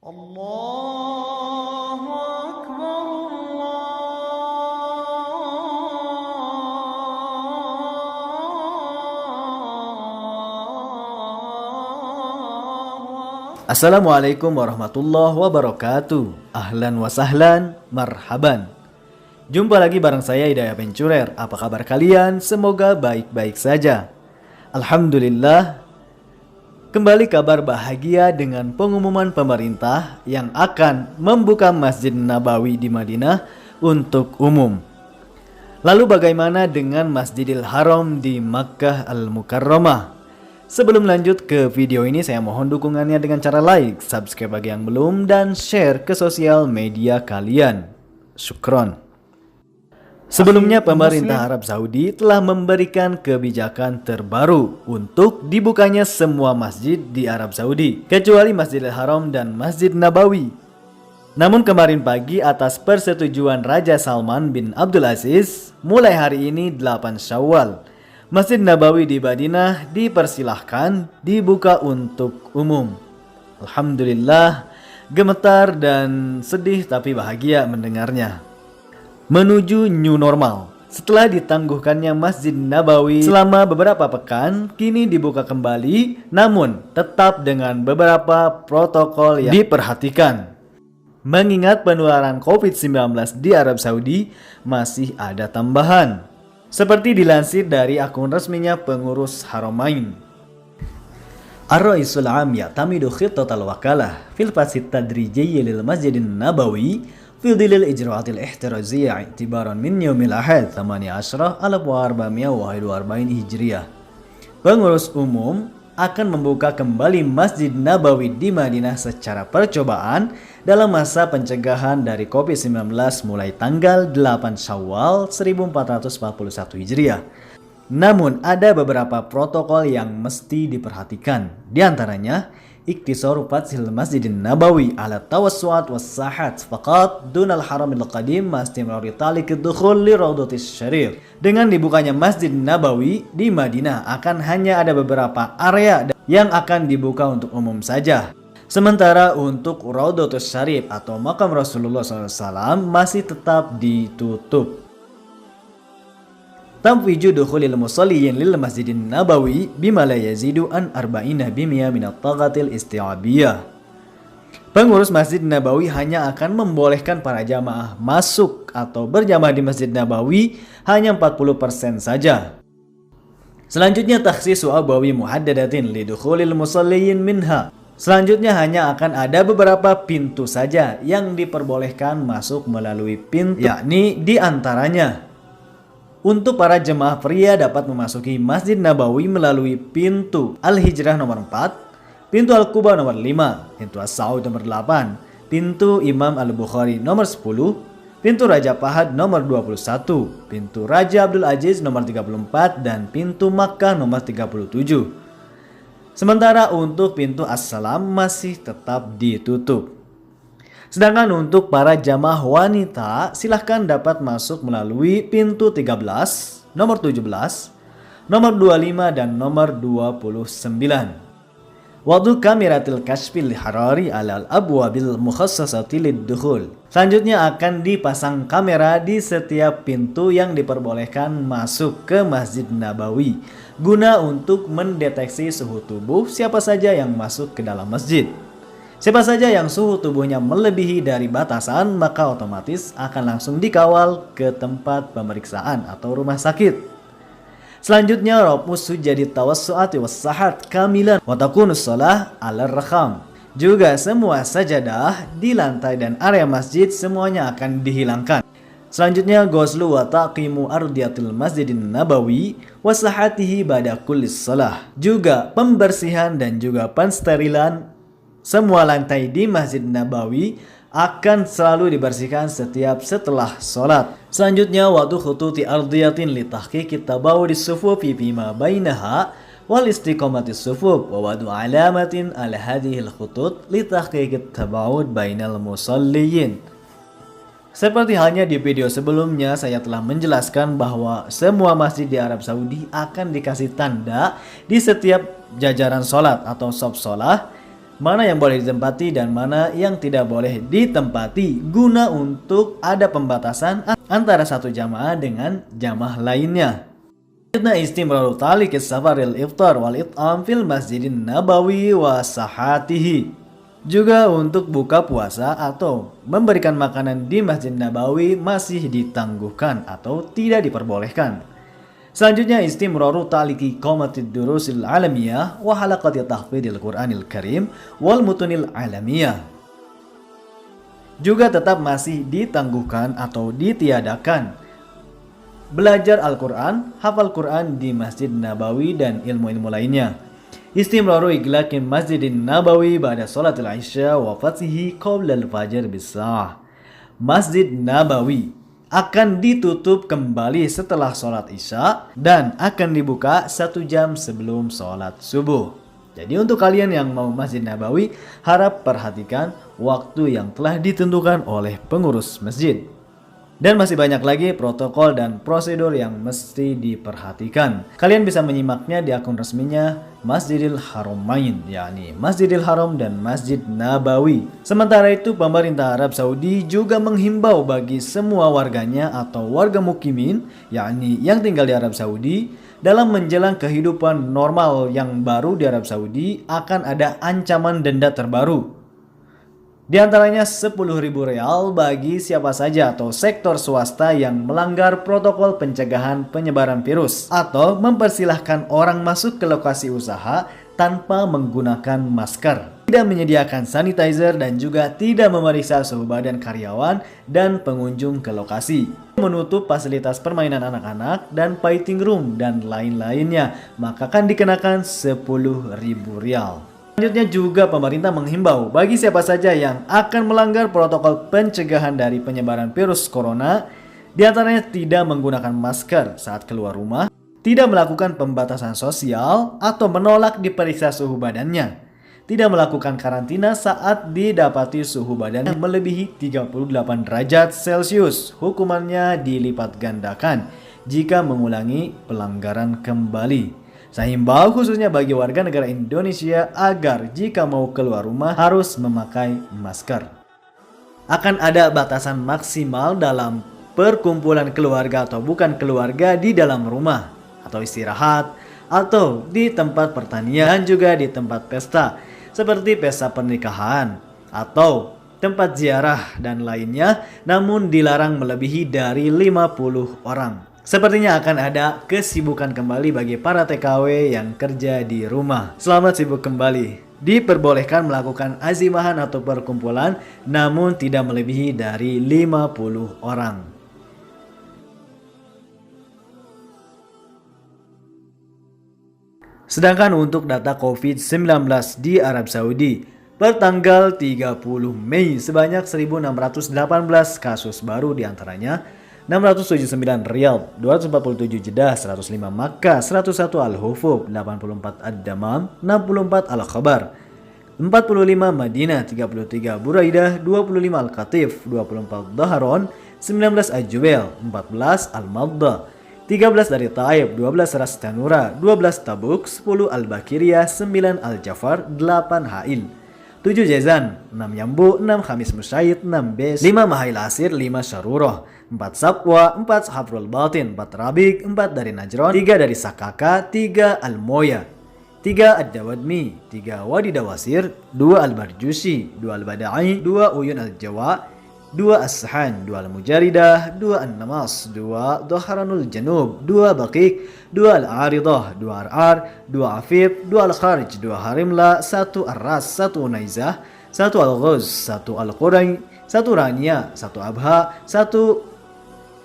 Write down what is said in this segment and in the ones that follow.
Allahu Akbar. Assalamualaikum warahmatullahi wabarakatuh. Ahlan wa sahlan, marhaban. Jumpa lagi bareng saya Hidayah Pencurer. Apa kabar kalian? Semoga baik-baik saja. Alhamdulillah. Kembali kabar bahagia dengan pengumuman pemerintah yang akan membuka Masjid Nabawi di Madinah untuk umum. Lalu bagaimana dengan Masjidil Haram di Makkah Al-Mukarramah? Sebelum lanjut ke video ini, saya mohon dukungannya dengan cara like, subscribe bagi yang belum, dan share ke sosial media kalian. Syukron. Sebelumnya, pemerintah Arab Saudi telah memberikan kebijakan terbaru untuk dibukanya semua masjid di Arab Saudi, kecuali Masjidil Haram dan Masjid Nabawi. Namun kemarin pagi atas persetujuan Raja Salman bin Abdul Aziz, mulai hari ini 8 Syawal, Masjid Nabawi di Madinah dipersilahkan dibuka untuk umum. Alhamdulillah, gemetar dan sedih tapi bahagia mendengarnya. Menuju new normal. Setelah ditangguhkannya Masjid Nabawi selama beberapa pekan, kini dibuka kembali, namun tetap dengan beberapa protokol yang diperhatikan. Mengingat penularan COVID-19 di Arab Saudi masih ada tambahan. Seperti dilansir dari akun resminya pengurus Haramain. Ar-Raisul 'Am ya'tamidu khittatal wakalah fil fasid tadrijiyyi lil Masjidin Nabawi fi dhillil ijra'atil ihtiraziyya i'tibaran min yaumil ahad 18/1441 Hijriah. Pengurus umum akan membuka kembali Masjid Nabawi di Madinah secara percobaan dalam masa pencegahan dari COVID-19 mulai tanggal 8 Syawal 1441 Hijriah. Namun ada beberapa protokol yang mesti diperhatikan. Di antaranya, iktisaru fathil Masjidin Nabawi ala tawassuat was sahat faqat dunal haramil qadim mastimrari talik dukhul li raudatis syarif. Dengan dibukanya Masjid Nabawi di Madinah akan hanya ada beberapa area yang akan dibuka untuk umum saja. Sementara untuk Raudatus Syarif atau makam Rasulullah SAW masih tetap ditutup. Tamfiju dukhulil musalliyin lil Masjidin Nabawi bima la yazidu an arba'ina bimia minat taghatil isti'abiyah. Pengurus Masjid Nabawi hanya akan membolehkan para jamaah masuk atau berjamaah di Masjid Nabawi hanya 40% saja. Selanjutnya takhsisu abwabi muhaddadatin lidukhulil musalliyin minha. Selanjutnya hanya akan ada beberapa pintu saja yang diperbolehkan masuk melalui pintu, yakni di antaranya untuk para jemaah pria dapat memasuki Masjid Nabawi melalui pintu Al-Hijrah nomor 4, pintu Al-Quba nomor 5, pintu As-Saud nomor 8, pintu Imam Al-Bukhari nomor 10, pintu Raja Fahad nomor 21, pintu Raja Abdul Aziz nomor 34, dan pintu Makkah nomor 37. Sementara untuk pintu As-Salam masih tetap ditutup. Sedangkan untuk para jamaah wanita silahkan dapat masuk melalui pintu 13, nomor 17, nomor 25, dan nomor 29. Wadu kameratil kashfil harari alal abwabil mukhassasati lid-dukhul. Selanjutnya akan dipasang kamera di setiap pintu yang diperbolehkan masuk ke Masjid Nabawi guna untuk mendeteksi suhu tubuh siapa saja yang masuk ke dalam masjid. Siapa saja yang suhu tubuhnya melebihi dari batasan maka otomatis akan langsung dikawal ke tempat pemeriksaan atau rumah sakit. Selanjutnya raf'us sujudi tawassu'ati was-sahat kamilan wa takunus shalah 'alal rakham. Juga semua sajadah di lantai dan area masjid semuanya akan dihilangkan. Selanjutnya ghuslu wa taqimu ardiyatil Masjidin Nabawi wa sahatihi ba'da kulli shalah. Juga pembersihan dan juga pensterilan semua lantai di Masjid Nabawi akan selalu dibersihkan setiap setelah sholat. Selanjutnya waktu khututi ardiyatin li tahqiqit tabawudis sufufi fima bainaha wal istiqamatis sufuf wa wadu alamatin ala hadhil khutut li tahqiqit tabawud bainal musalliyin. Seperti halnya di video sebelumnya, saya telah menjelaskan bahwa semua masjid di Arab Saudi akan dikasih tanda di setiap jajaran sholat atau shaf sholat mana yang boleh ditempati dan mana yang tidak boleh ditempati, guna untuk ada pembatasan antara satu jamaah dengan jamaah lainnya. Selanjutnya istimraru talik safaril iftar wal it'am fil masjidin nabawi wa sahatihi. Juga untuk buka puasa atau memberikan makanan di Masjid Nabawi masih ditangguhkan atau tidak diperbolehkan. Selanjutnya istimraru taliki qomatid durusil alamiyah wa halaqati tahfidil Qur'anil Karim wal mutunil alamiyah. Juga tetap masih ditangguhkan atau ditiadakan belajar Al-Quran, hafal Quran di Masjid Nabawi dan ilmu-ilmu lainnya. Istimraru iglaqin Masjidin Nabawi ba'da sholatil Isya wa fathihi qabla al-fajr bisah. Masjid Nabawi akan ditutup kembali setelah sholat Isya dan akan dibuka 1 jam sebelum sholat subuh. Jadi untuk kalian yang mau Masjid Nabawi, harap perhatikan waktu yang telah ditentukan oleh pengurus masjid. Dan masih banyak lagi protokol dan prosedur yang mesti diperhatikan. Kalian bisa menyimaknya di akun resminya Masjidil Haramain, yakni Masjidil Haram dan Masjid Nabawi. Sementara itu, pemerintah Arab Saudi juga menghimbau bagi semua warganya atau warga mukimin, yakni yang tinggal di Arab Saudi, dalam menjelang kehidupan normal yang baru di Arab Saudi akan ada ancaman denda terbaru. Di antaranya 10.000 rial bagi siapa saja atau sektor swasta yang melanggar protokol pencegahan penyebaran virus atau mempersilahkan orang masuk ke lokasi usaha tanpa menggunakan masker, tidak menyediakan sanitizer dan juga tidak memeriksa suhu badan karyawan dan pengunjung ke lokasi, menutup fasilitas permainan anak-anak dan fighting room dan lain-lainnya, maka akan dikenakan 10.000 rial. Selanjutnya juga pemerintah menghimbau bagi siapa saja yang akan melanggar protokol pencegahan dari penyebaran virus corona, diantaranya tidak menggunakan masker saat keluar rumah, tidak melakukan pembatasan sosial atau menolak diperiksa suhu badannya, tidak melakukan karantina saat didapati suhu badan yang melebihi 38 derajat Celcius, hukumannya dilipat gandakan jika mengulangi pelanggaran kembali. Saya himbau khususnya bagi warga negara Indonesia agar jika mau keluar rumah harus memakai masker. Akan ada batasan maksimal dalam perkumpulan keluarga atau bukan keluarga di dalam rumah, atau istirahat, atau di tempat pertanian dan juga di tempat pesta, seperti pesta pernikahan, atau tempat ziarah dan lainnya, namun dilarang melebihi dari 50 orang. Sepertinya akan ada kesibukan kembali bagi para TKW yang kerja di rumah. Selamat sibuk kembali. Diperbolehkan melakukan azimahan atau perkumpulan, namun tidak melebihi dari 50 orang. Sedangkan untuk data COVID-19 di Arab Saudi, per tanggal 30 Mei sebanyak 1.618 kasus baru, diantaranya 679 Riyadh, 247 Jeddah, 105 Makkah, 101 Al-Hufub, 84 Ad-Damam, 64 Al-Khabar, 45 Madinah, 33 Buraidah, 25 Al-Qatif, 24 Dhaharon, 19 Al-Jubail, 14 Al-Maddah, 13 dari Taif, 12 Ras Tanura, 12 Tabuk, 10 Al-Bakiriyah, 9 Al-Jafar, 8 Ha'il, 7 Jazan, 6 Yambu, 6 Khamis Musyait, 6 Bes, 5 Mahail Asir, 5 Syarurah, 4 Sabwa, 4 Hafrul Batin, 4 Rabik, 4 dari Najron, 3 dari Sakaka, 3 Al-Moya, 3 Ad-Dawadmi, 3 Wadi Dawasir, 2 Al-Barjusi, 2 Al-Bada'i, 2 Uyun Al-Jawa, 2 As-Sahan, 2 Al-Mujaridah, 2 An-Namas, 2 Dhaharanul Janub, 2 Baqik, 2 Al-Aridah, 2 Ar'ar, 2 Afif, 2 Al-Kharij, 2 Harimla, 1 Ar-Ras, 1 Unaizah, 1 Al-Ghuz, 1 Al-Quray, 1 Rania, 1 Abha, 1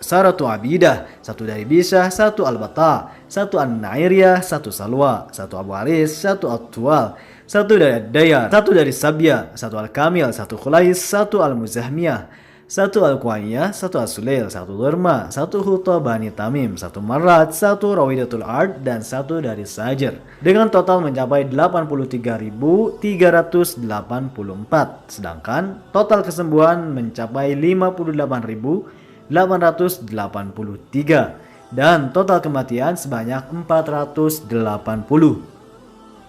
Saratu Abidah, 1 dari Bisah, 1 Al-Bata, 1 An-Nairiyah, 1 Salwa, 1 Abu Aris, 1 At-Tuwal, 1 dari Dayar, 1 dari Sabya, 1 Al-Kamil, 1 Khulais, 1 Al-Muzahmiyah, 1 Al-Quwaiyah, 1 As-Sulail, 1 Durma, 1 Huta Bani Tamim, 1 Marat, 1 Rawidatul Ard, dan 1 dari Sajir. Dengan total mencapai 83.384, sedangkan total kesembuhan mencapai 58.883 dan total kematian sebanyak 480.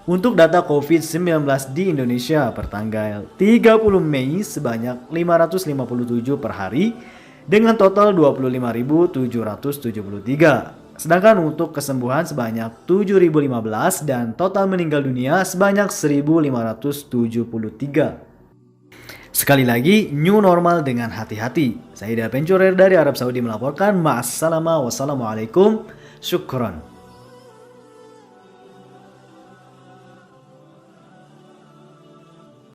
Untuk data COVID-19 di Indonesia pertanggal 30 Mei sebanyak 557 per hari dengan total 25.773. Sedangkan untuk kesembuhan sebanyak 7.015 dan total meninggal dunia sebanyak 1.573. Sekali lagi, new normal dengan hati-hati. Saya Ida Pencurer dari Arab Saudi melaporkan. Wassalamualaikum. Syukron.